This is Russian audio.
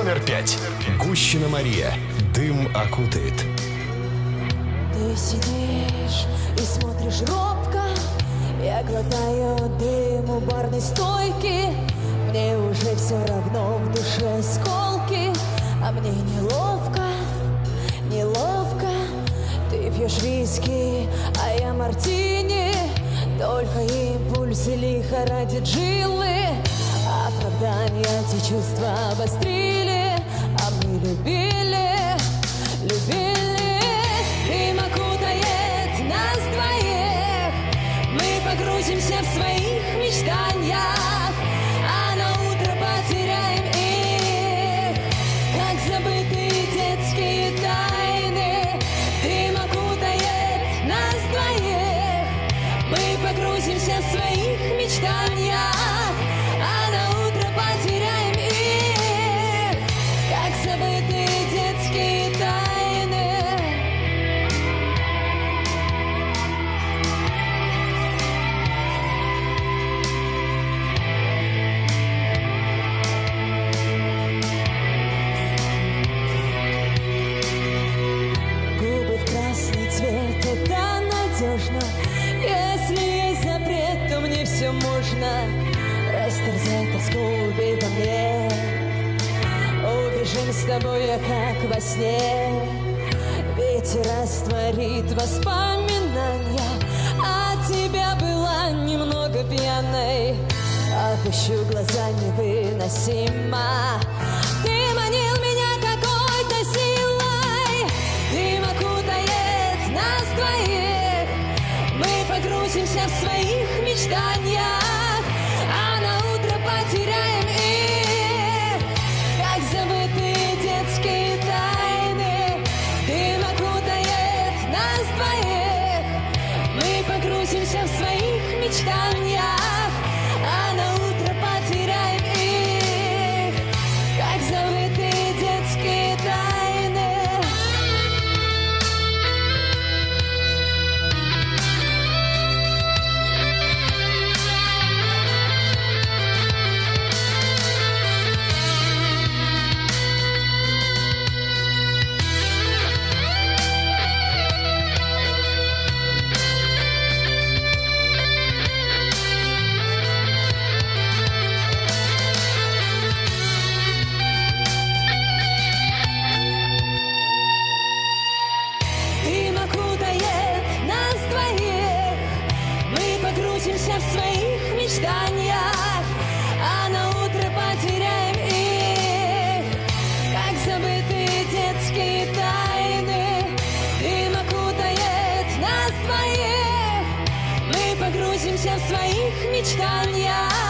номер 5. Гущина Мария. Дым окутает. Ты сидишь и смотришь робко. Я глотаю дым у барной стойки. Мне уже все равно, в душе сколки. А мне неловко, неловко. Ты пьешь виски, а я мартини. Только импульсы лихорадит жилы. Оправдания те чувства обострили. А мы любили, любили. Дым окутает нас двоих. Мы погрузимся в своих мечтаниях, а на утро потеряем их, как забытые детские тайны. Дым окутает нас двоих. Мы погрузимся в своих мечтаниях, а на утро потеряем их, как забытые детские тайны. Губы в красный цвет, это надежно. Если есть запрет, то мне все можно. Растерзай тоску, убей во мне. Убежим с тобой, я как во сне. Ветер растворит воспоминания. От тебя была немного пьяной. Опущу глаза невыносимо. Ты манил меня какой-то силой. Дым окутает нас двоих. Мы погрузимся в своих мечтаниях, а на утро потеряем их, как забытые детские тайны. Дым окутает нас двоих. Мы погрузимся в своих мечтаниях, а на утро потеряем их, как забытые детские тайны. Дым окутает нас двоих. Мы погрузимся в своих мечтаниях, а на утро потеряем их, как забытые детские тайны. Дым окутает нас двоих. Мы погрузимся в своих мечтаниях,